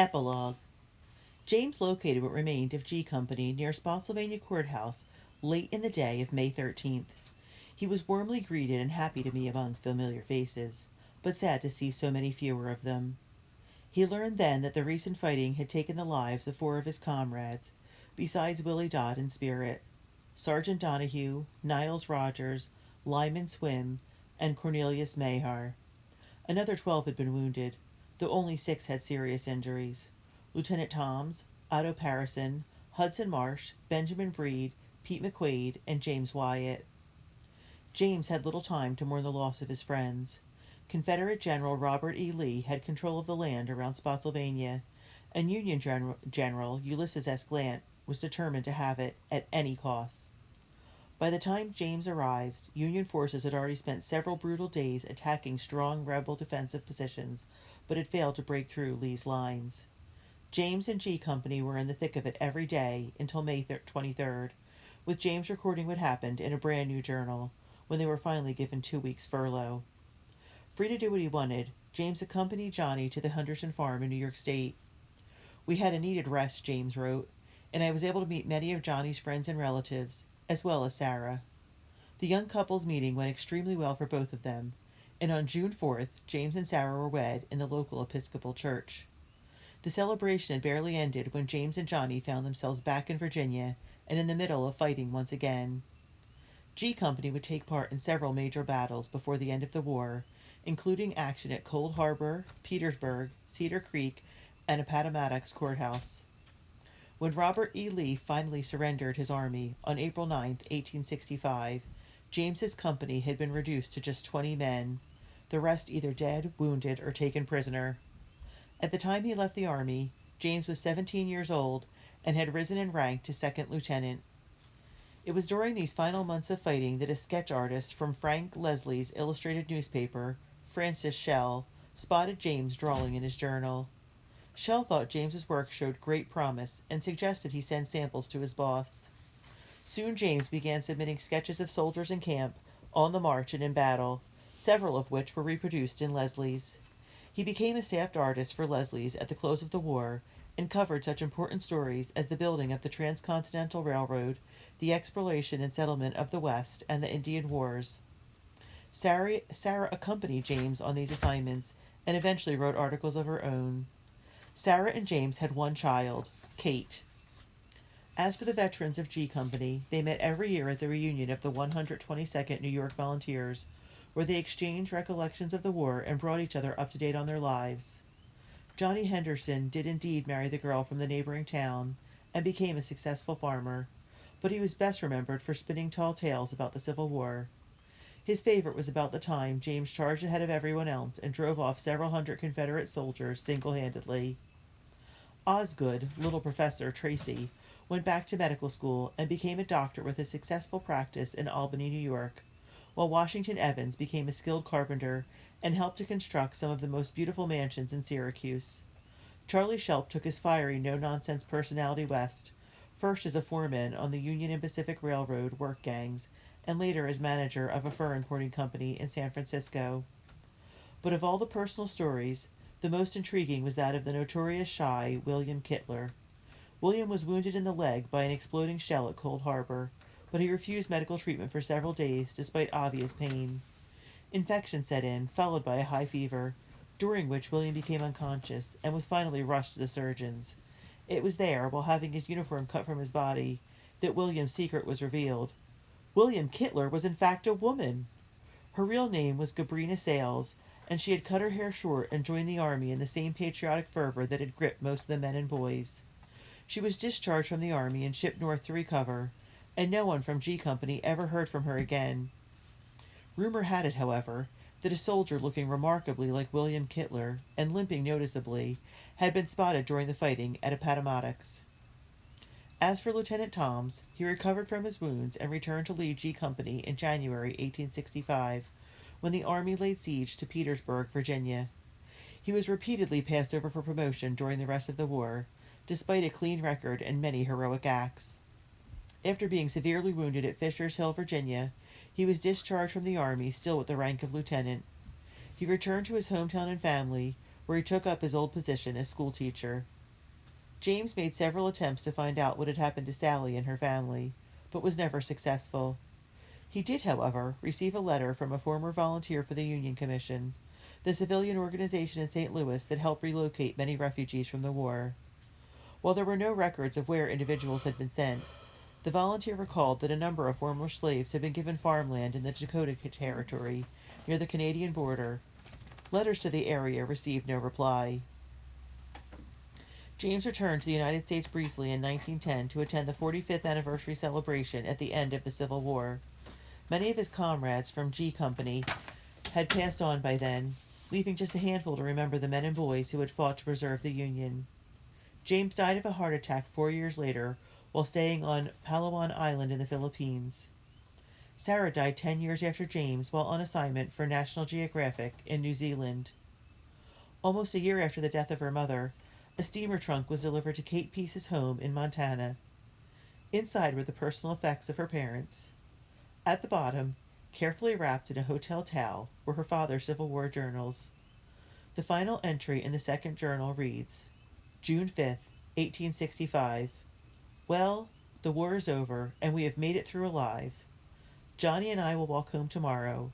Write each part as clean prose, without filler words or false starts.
Epilogue. James located what remained of G Company near Spotsylvania Courthouse late in the day of May 13th. He was warmly greeted and happy to be among familiar faces, but sad to see so many fewer of them. He learned then that the recent fighting had taken the lives of four of his comrades, besides Willie Dodd in spirit: Sergeant Donahue, Niles Rogers, Lyman Swim, and Cornelius Mayhar. Another 12 had been wounded, though only 6 had serious injuries: Lieutenant Toms, Otto Parison, Hudson Marsh, Benjamin Breed, Pete McQuaid, and James Wyatt. James had little time to mourn the loss of his friends. Confederate General Robert E. Lee had control of the land around Spotsylvania, and Union General Ulysses S. Grant was determined to have it at any cost. By the time James arrived, Union forces had already spent several brutal days attacking strong rebel defensive positions, but had failed to break through Lee's lines. James and G Company were in the thick of it every day until May 23rd, with James recording what happened in a brand new journal, when they were finally given 2 weeks' furlough. Free to do what he wanted, James accompanied Johnny to the Henderson farm in New York State. "We had a needed rest," James wrote, "and I was able to meet many of Johnny's friends and relatives, as well as Sarah." The young couple's meeting went extremely well for both of them, and on June 4th, James and Sarah were wed in the local Episcopal church. The celebration had barely ended when James and Johnny found themselves back in Virginia and in the middle of fighting once again. G Company would take part in several major battles before the end of the war, including action at Cold Harbor, Petersburg, Cedar Creek, and Appomattox Courthouse. When Robert E. Lee finally surrendered his army on April 9, 1865, James's company had been reduced to just 20 men, the rest either dead, wounded, or taken prisoner. At the time he left the army, James was 17 years old and had risen in rank to second lieutenant. It was during these final months of fighting that a sketch artist from Frank Leslie's illustrated newspaper, Francis Shell, spotted James drawing in his journal. Shell thought James's work showed great promise and suggested he send samples to his boss. Soon James began submitting sketches of soldiers in camp, on the march, and in battle, several of which were reproduced in Leslie's. He became a staffed artist for Leslie's at the close of the war and covered such important stories as the building of the Transcontinental Railroad, the exploration and settlement of the West, and the Indian Wars. Sarah accompanied James on these assignments and eventually wrote articles of her own. Sarah and James had one child, Kate. As for the veterans of G Company, they met every year at the reunion of the 122nd New York Volunteers, where they exchanged recollections of the war and brought each other up to date on their lives. Johnny Henderson did indeed marry the girl from the neighboring town and became a successful farmer, but he was best remembered for spinning tall tales about the Civil War. His favorite was about the time James charged ahead of everyone else and drove off several hundred Confederate soldiers single-handedly. Osgood, little Professor Tracy, went back to medical school and became a doctor with a successful practice in Albany, New York, while Washington Evans became a skilled carpenter and helped to construct some of the most beautiful mansions in Syracuse. Charlie Shelp took his fiery, no-nonsense personality west, first as a foreman on the Union and Pacific Railroad work gangs, and later as manager of a fur importing company in San Francisco. But of all the personal stories, the most intriguing was that of the notorious shy William Kittler. William was wounded in the leg by an exploding shell at Cold Harbor, but he refused medical treatment for several days despite obvious pain. Infection set in, followed by a high fever, during which William became unconscious and was finally rushed to the surgeons. It was there, while having his uniform cut from his body, that William's secret was revealed. William Kittler was in fact a woman. Her real name was Gabrina Sales, and she had cut her hair short and joined the army in the same patriotic fervor that had gripped most of the men and boys. She was discharged from the army and shipped north to recover, and no one from G Company ever heard from her again. Rumor had it, however, that a soldier looking remarkably like William Kittler, and limping noticeably, had been spotted during the fighting at Appomattox. As for Lieutenant Toms, he recovered from his wounds and returned to lead G Company in January 1865, when the army laid siege to Petersburg, Virginia. He was repeatedly passed over for promotion during the rest of the war, despite a clean record and many heroic acts. After being severely wounded at Fisher's Hill, Virginia, he was discharged from the army, still with the rank of lieutenant. He returned to his hometown and family, where he took up his old position as schoolteacher. James made several attempts to find out what had happened to Sally and her family, but was never successful. He did, however, receive a letter from a former volunteer for the Union Commission, the civilian organization in St. Louis that helped relocate many refugees from the war. While there were no records of where individuals had been sent, the volunteer recalled that a number of former slaves had been given farmland in the Dakota Territory near the Canadian border. Letters to the area received no reply. James returned to the United States briefly in 1910 to attend the 45th anniversary celebration at the end of the Civil War. Many of his comrades from G Company had passed on by then, leaving just a handful to remember the men and boys who had fought to preserve the Union. James died of a heart attack 4 years later while staying on Palawan Island in the Philippines. Sarah died 10 years after James while on assignment for National Geographic in New Zealand. Almost a year after the death of her mother, a steamer trunk was delivered to Kate Pease's home in Montana. Inside were the personal effects of her parents. At the bottom, carefully wrapped in a hotel towel, were her father's Civil War journals. The final entry in the second journal reads, June 5th, 1865. Well, the war is over, and we have made it through alive. Johnny and I will walk home tomorrow,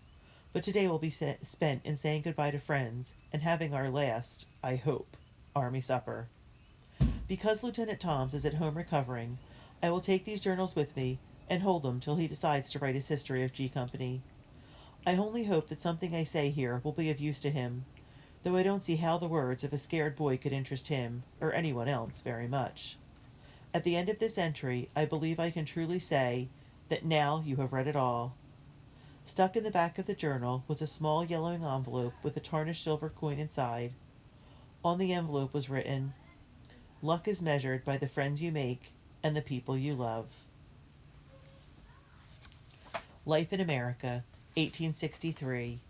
but today will be spent in saying goodbye to friends and having our last, I hope, Army supper. Because Lieutenant Toms is at home recovering, I will take these journals with me and hold them till he decides to write his history of G Company. I only hope that something I say here will be of use to him, though I don't see how the words of a scared boy could interest him, or anyone else, very much. At the end of this entry, I believe I can truly say that now you have read it all. Stuck in the back of the journal was a small yellowing envelope with a tarnished silver coin inside. On the envelope was written, Luck is measured by the friends you make and the people you love. Life in America, 1863.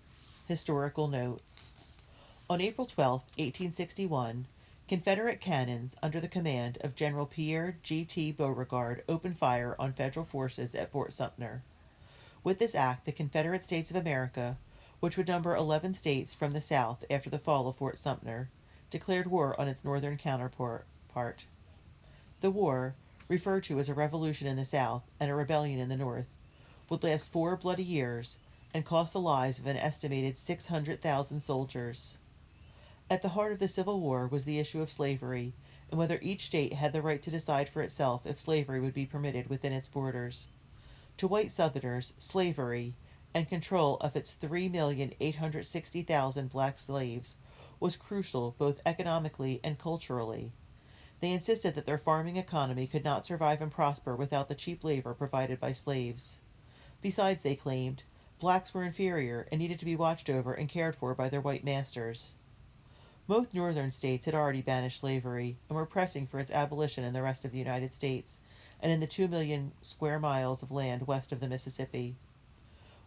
Historical note. On April 12, 1861, Confederate cannons under the command of General Pierre G.T. Beauregard opened fire on Federal forces at Fort Sumter. With this act, the Confederate States of America, which would number 11 states from the South after the fall of Fort Sumter, declared war on its northern counterpart. The war, referred to as a revolution in the South and a rebellion in the North, would last 4 bloody years and cost the lives of an estimated 600,000 soldiers. At the heart of the Civil War was the issue of slavery, and whether each state had the right to decide for itself if slavery would be permitted within its borders. To white Southerners, slavery, and control of its 3,860,000 black slaves, was crucial both economically and culturally. They insisted that their farming economy could not survive and prosper without the cheap labor provided by slaves. Besides, they claimed, blacks were inferior and needed to be watched over and cared for by their white masters. Most northern states had already banished slavery and were pressing for its abolition in the rest of the United States and in the 2 million square miles of land west of the Mississippi.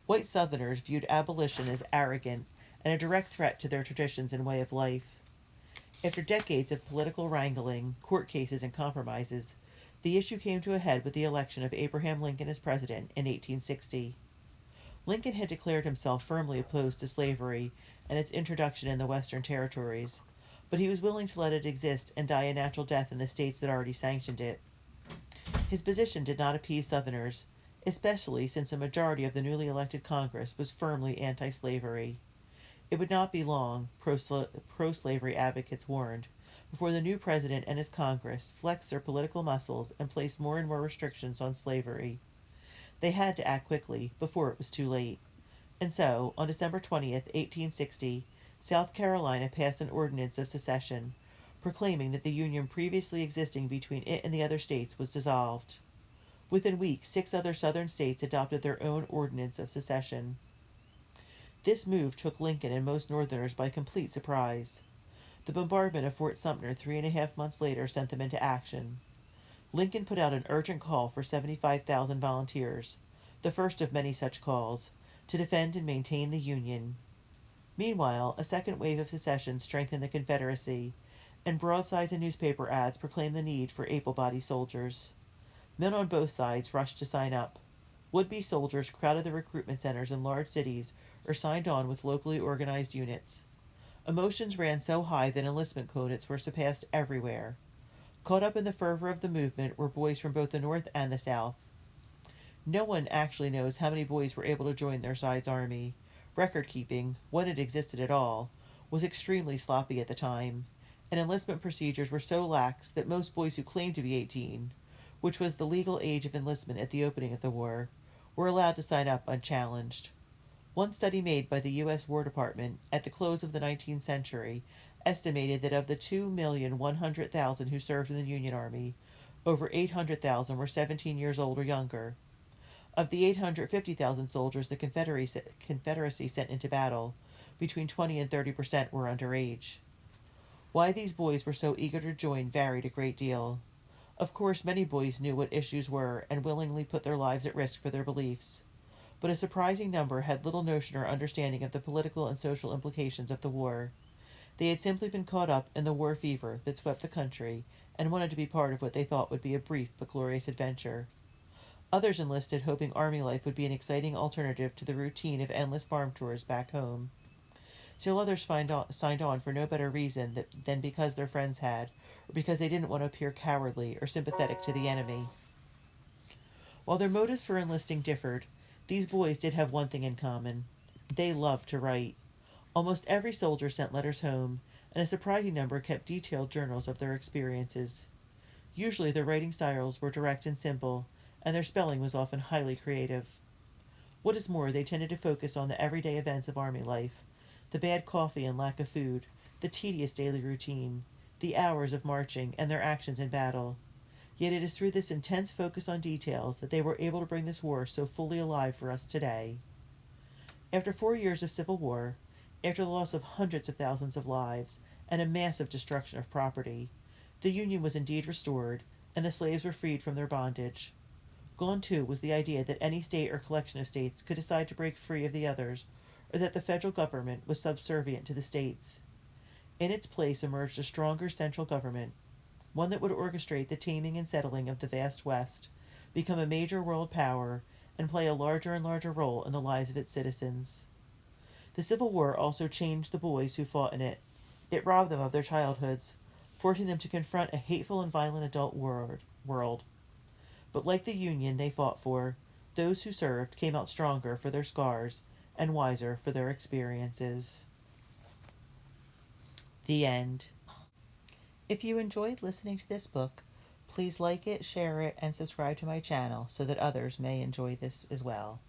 White Southerners viewed abolition as arrogant and a direct threat to their traditions and way of life. After decades of political wrangling, court cases, and compromises, the issue came to a head with the election of Abraham Lincoln as president in 1860. Lincoln had declared himself firmly opposed to slavery and its introduction in the Western territories, but he was willing to let it exist and die a natural death in the states that already sanctioned it. His position did not appease Southerners, especially since a majority of the newly elected Congress was firmly anti-slavery. It would not be long, pro-slavery advocates warned, before the new president and his Congress flexed their political muscles and placed more and more restrictions on slavery. They had to act quickly, before it was too late. And so, on December 20th, 1860, South Carolina passed an Ordinance of Secession, proclaiming that the union previously existing between it and the other states was dissolved. Within weeks, 6 other southern states adopted their own Ordinance of Secession. This move took Lincoln and most Northerners by complete surprise. The bombardment of Fort Sumter 3.5 months later sent them into action. Lincoln put out an urgent call for 75,000 volunteers, the first of many such calls, to defend and maintain the Union. Meanwhile, a second wave of secession strengthened the Confederacy, and broadsides and newspaper ads proclaimed the need for able-bodied soldiers. Men on both sides rushed to sign up. Would-be soldiers crowded the recruitment centers in large cities or signed on with locally organized units. Emotions ran so high that enlistment quotas were surpassed everywhere. Caught up in the fervor of the movement were boys from both the North and the South. No one actually knows how many boys were able to join their side's army. Record keeping, when it existed at all, was extremely sloppy at the time, and enlistment procedures were so lax that most boys who claimed to be 18, which was the legal age of enlistment at the opening of the war, were allowed to sign up unchallenged. One study made by the U.S. War Department at the close of the 19th century estimated that of the 2,100,000 who served in the Union Army, over 800,000 were 17 years old or younger. Of the 850,000 soldiers the Confederacy sent into battle, between 20 and 30% were underage. Why these boys were so eager to join varied a great deal. Of course, many boys knew what issues were and willingly put their lives at risk for their beliefs, but a surprising number had little notion or understanding of the political and social implications of the war. They had simply been caught up in the war fever that swept the country and wanted to be part of what they thought would be a brief but glorious adventure. Others enlisted hoping army life would be an exciting alternative to the routine of endless farm chores back home. Still others signed on for no better reason than because their friends had, or because they didn't want to appear cowardly or sympathetic to the enemy. While their motives for enlisting differed, these boys did have one thing in common. They loved to write. Almost every soldier sent letters home, and a surprising number kept detailed journals of their experiences. Usually their writing styles were direct and simple, and their spelling was often highly creative. What is more, they tended to focus on the everyday events of army life, the bad coffee and lack of food, the tedious daily routine, the hours of marching, and their actions in battle. Yet it is through this intense focus on details that they were able to bring this war so fully alive for us today. After 4 years of civil war, after the loss of hundreds of thousands of lives, and a massive destruction of property, the Union was indeed restored, and the slaves were freed from their bondage. Gone, too, was the idea that any state or collection of states could decide to break free of the others, or that the federal government was subservient to the states. In its place emerged a stronger central government, one that would orchestrate the taming and settling of the vast West, become a major world power, and play a larger and larger role in the lives of its citizens. The Civil War also changed the boys who fought in it. It robbed them of their childhoods, forcing them to confront a hateful and violent adult world. But like the Union they fought for, those who served came out stronger for their scars and wiser for their experiences. The end. If you enjoyed listening to this book, please like it, share it, and subscribe to my channel so that others may enjoy this as well.